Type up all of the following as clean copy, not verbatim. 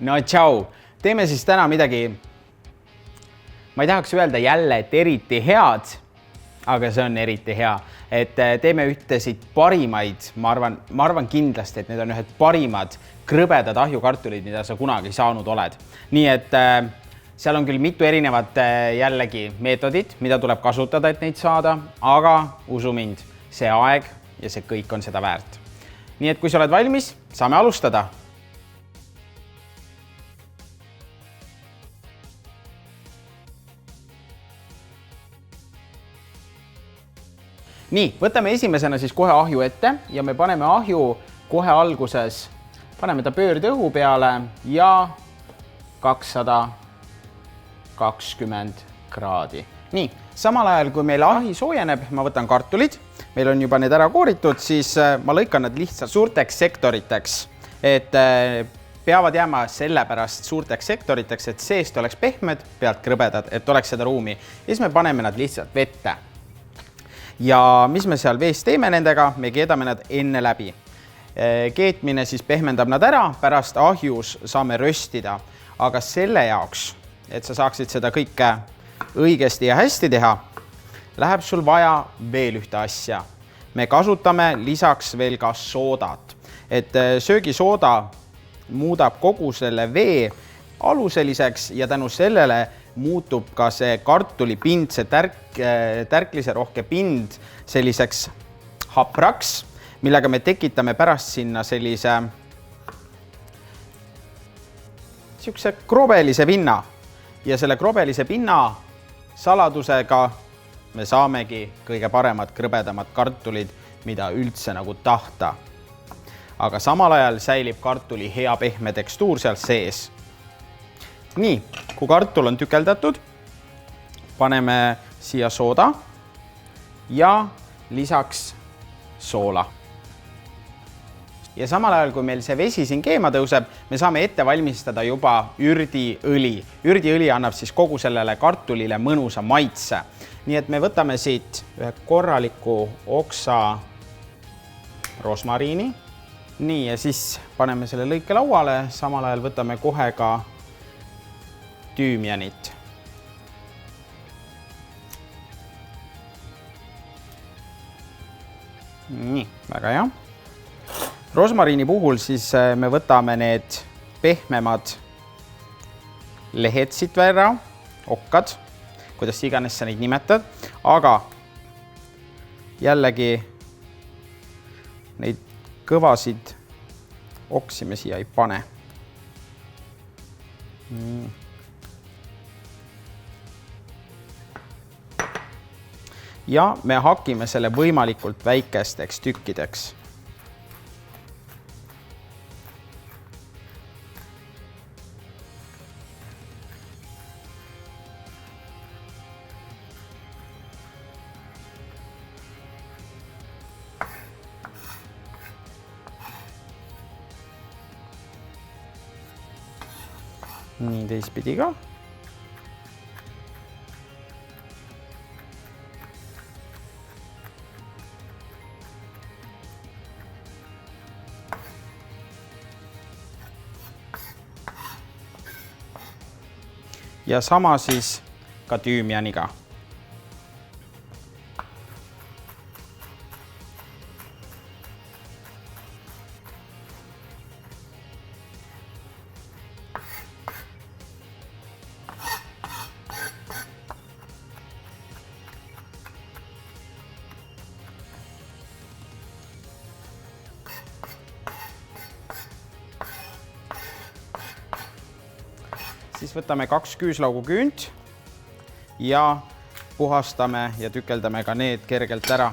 No tšau, teeme siis täna midagi, ma ei tahaks öelda jälle, et eriti head, aga see on eriti hea, et teeme ühtesid parimaid, ma arvan kindlasti, et need on ühed parimad krõbedad ahjukartulid, mida sa kunagi saanud oled. Nii et seal on küll mitu erinevat jällegi meetodit, mida tuleb kasutada, et neid saada, aga usu mind, see aeg ja see kõik on seda väärt. Nii et kui sa oled valmis, saame alustada. Nii, võtame esimesena siis kohe ahju ette ja me paneme ahju kohe alguses, paneme ta pöördõhu peale ja 220 kraadi. Nii, samal ajal kui meil ahi soojeneb, ma võtan kartulid, meil on juba need ära kooritud, siis ma lõikan nad lihtsalt suurteks sektoriteks, et peavad jääma sellepärast suurteks sektoriteks, et seest oleks pehmed, pealt krõbedad, et oleks seda ruumi. Ja siis me paneme nad lihtsalt vette. Ja mis me seal vees teeme nendega, me keedame nad enne läbi. Keetmine siis pehmendab nad ära, pärast ahjus saame röstida, aga selle jaoks, et sa saaksid seda kõike õigesti ja hästi teha, läheb sul vaja veel ühte asja. Me kasutame lisaks veel ka soodat, et söögisooda muudab kogu selle vee aluseliseks ja tänu sellele muutub ka see kartulipind, see tärklise rohke pind selliseks hapraks, millega me tekitame pärast sinna sellise krobelise pinna. Ja selle krobelise pinna saladusega me saamegi kõige paremad krõbedamad kartulid, mida üldse nagu tahta. Aga samal ajal säilib kartuli hea pehme tekstuur seal sees. Nii, kui kartul on tükeldatud, paneme siia sooda ja lisaks soola. Ja samal ajal, kui meil see vesi siin keema tõuseb, me saame ette valmistada juba ürdiõli. Ürdiõli annab siis kogu sellele kartulile mõnusa maitse. Nii et me võtame siit ühe korraliku oksa rosmariini. Nii, ja siis paneme selle lõike lauale, samal ajal võtame kohe ka tüümianit. Nii, väga hea. Rosmariini puhul siis me võtame need pehmemad lehed siit ära, okkad, kuidas iganes sa neid nimetad, aga jällegi neid kõvasid oksi me siia ei pane. Ja me hakime selle võimalikult väikesteks tükkideks. Nii teistpidi ka. Ja sama siis ka tüümianiga. Siis võtame 2 küüslaugu küünt ja puhastame ja tükeldame ka need kergelt ära.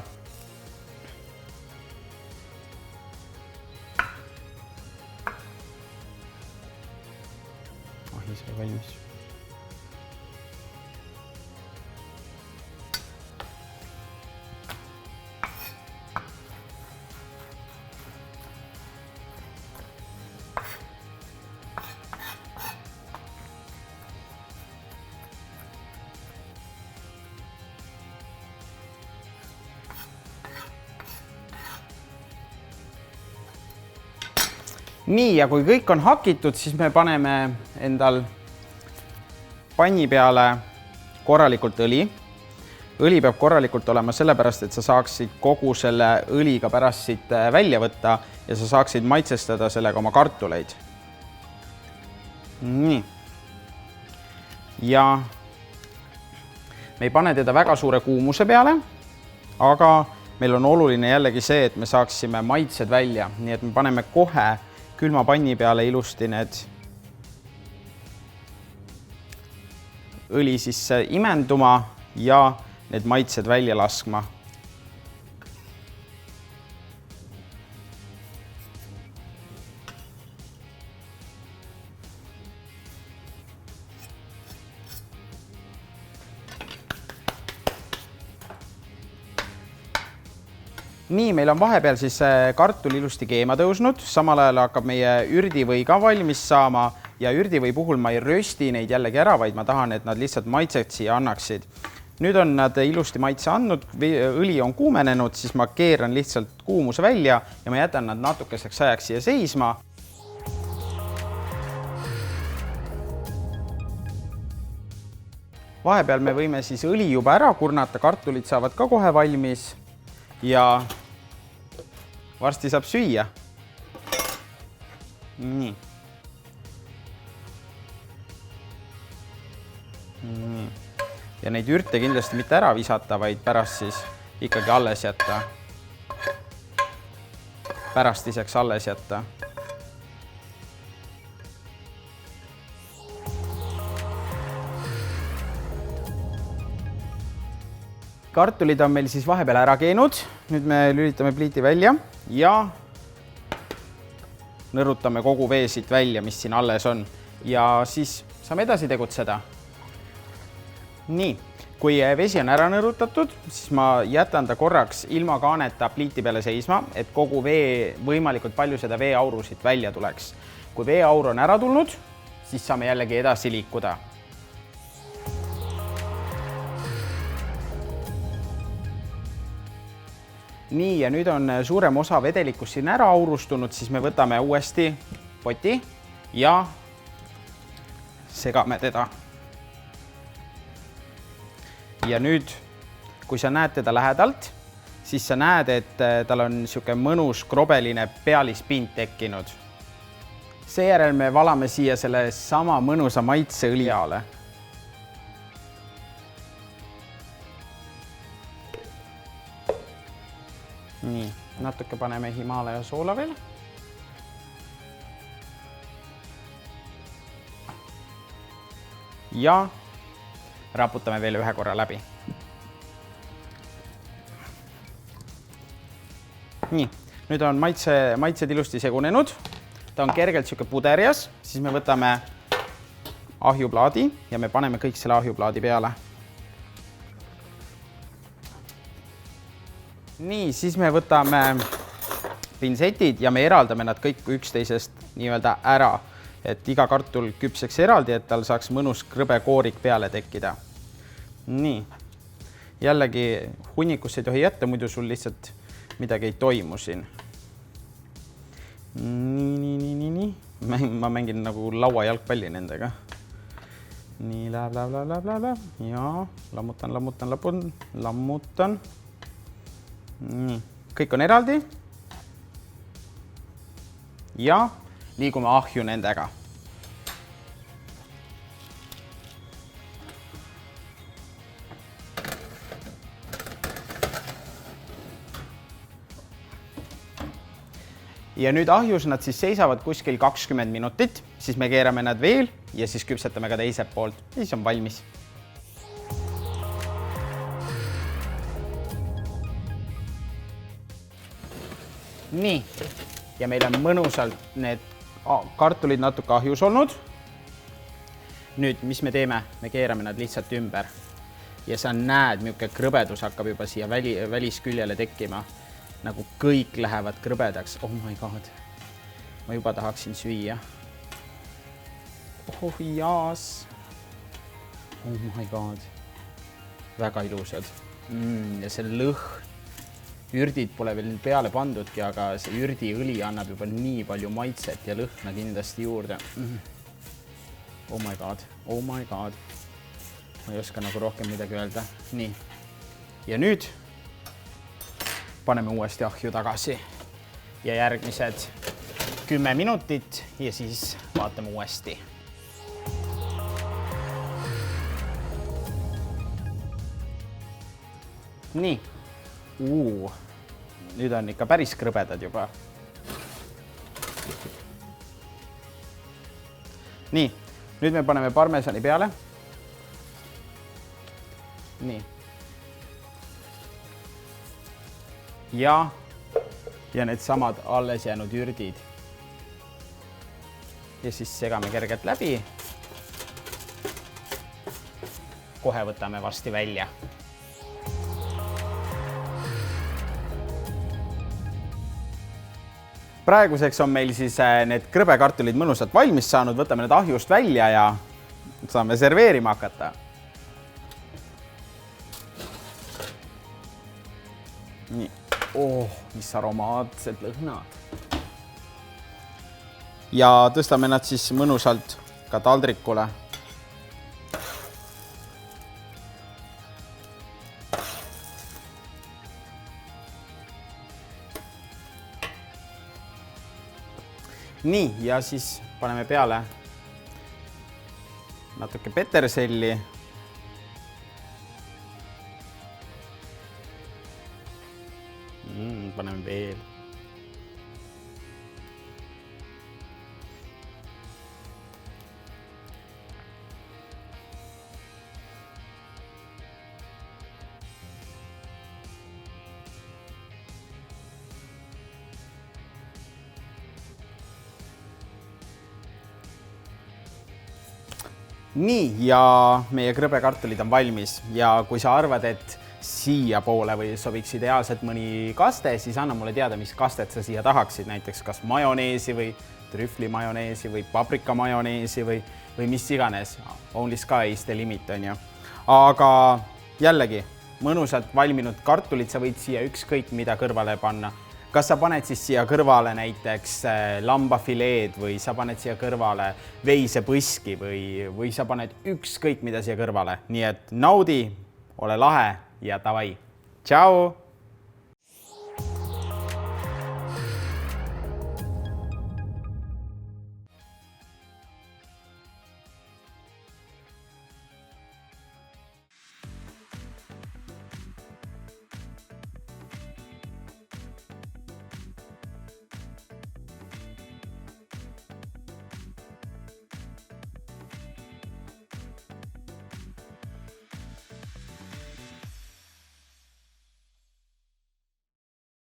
Ahi sai valmis. Nii, ja kui kõik on hakitud, siis me paneme endal panni peale korralikult õli. Õli peab korralikult olema sellepärast, et sa saaksid kogu selle õliga pärast siit välja võtta ja sa saaksid maitsestada sellega oma kartuleid. Nii. Ja me ei pane teda väga suure kuumuse peale, aga meil on oluline jällegi see, et me saaksime maitsed välja, nii et me paneme kohe külma panni peale ilusti need õli sisse imenduma ja need maitsed välja laskma. Nii, meil on vahepeal siis kartul ilusti keema tõusnud, samal ajal hakkab meie ürdivõi ka valmis saama ja ürdivõi puhul ma ei rösti neid jällegi ära, vaid ma tahan, et nad lihtsalt maitset siia annaksid. Nüüd on nad ilusti maitse andnud, õli on kuumenenud, siis ma keeran lihtsalt kuumuse välja ja ma jätan nad natukeseks ajaks siia seisma. Vahepeal me võime siis õli juba ära kurnata, kartulid saavad ka kohe valmis ja varsti saab süüa. Nii. Ja neid ürte kindlasti mitte ära visata, vaid pärast siis ikkagi alles jätta. Pärastiseks alles jätta. Kartulid on meil siis vahepeal ära keenud. Nüüd me lülitame pliiti välja ja nõrutame kogu vee siit välja, mis siin alles on. Ja siis saame edasi tegutseda. Nii, kui vesi on ära nõrutatud, siis ma jätan ta korraks ilma kaaneta pliiti peale seisma, et kogu vee, võimalikult palju seda veeaurusid välja tuleks. Kui veeaur on ära tulnud, siis saame jällegi edasi liikuda. Nii, ja nüüd on suurem osa vedelikust siin ära aurustunud, siis me võtame uuesti poti ja segame teda. Ja nüüd, kui sa näed teda lähedalt, siis sa näed, et tal on niisugune mõnus krobeline pealispind tekkinud. Seejärel me valame siia selle sama mõnusa maitse õli peale. Nii, natuke paneme Himalaja soola veel. Ja raputame veel ühe korra läbi. Nii, nüüd on maitsed ilusti segunenud. Ta on kergelt siuke puderjas, siis me võtame ahjuplaadi ja me paneme kõik selle ahjuplaadi peale. Nii, siis me võtame pintsetid ja me eraldame nad kõik üksteisest nii-öelda ära, et iga kartul küpseks eraldi, et tal saaks mõnus krõbe koorik peale tekkida. Nii, jällegi hunnikusse ei tohi jätta, muidu sul lihtsalt midagi ei toimu siin. Nii. Ma mängin nagu lauajalgpalli nendega. Nii, läheb. Ja lammutan. Nii, kõik on eraldi. Ja liigume ahju nendega. Ja nüüd ahjus nad siis seisavad kuskil 20 minutit, siis me keerame nad veel ja siis küpsetame ka teiselt poolt ja siis on valmis. Nii, ja meil on mõnusalt need kartulid natuke ahjus olnud. Nüüd, mis me teeme? Me keerame nad lihtsalt ümber ja sa näed, milline krõbedus hakkab juba siia välisküljele tekkima. Nagu kõik lähevad krõbedaks. Oh my god. Ma juba tahaksin süüa. Oh jaas. Oh my god. Väga ilusad. Ja see lõhn. Ürdid pole veel peale pandudki, aga see ürdiõli annab juba nii palju maitset ja lõhna kindlasti juurde. Oh my god, oh my god. Ma ei oska nagu rohkem midagi öelda. Nii. Ja nüüd paneme uuesti ahju tagasi ja järgmised 10 minutit ja siis vaatame uuesti. Nii. Nüüd on ikka päris krõbedad juba. Nii, nüüd me paneme parmesani peale. Nii. Ja need samad alles jäänud ürdid. Ja siis segame kergelt läbi. Kohe võtame varsti välja. Praeguseks on meil siis need krõbekartulid mõnusalt valmis saanud, võtame need ahjust välja ja saame serveerima hakata. Nii. Mis aromaatsed lõhnad. Ja tõstame nad siis mõnusalt ka taldrikule. Nii, ja siis paneme peale natuke peterselli. Paneme veel. Nii, ja meie krõbekartulid on valmis ja kui sa arvad, et siia poole või sobiks ideaalselt mõni kaste, siis anna mulle teada, mis kastet sa siia tahaksid, näiteks kas majoneesi või trühvlimajoneesi või paprikamajoneesi või mis iganes. Only sky is the limit, on ju. Aga jällegi, mõnusalt valminud kartulid sa võid siia ükskõik mida kõrvale panna. Kas sa paned siis siia kõrvale näiteks lambafileed või sa paned siia kõrvale veisepõski või sa paned ükskõik mida siia kõrvale. Nii et naudi, ole lahe ja davai. Tšau!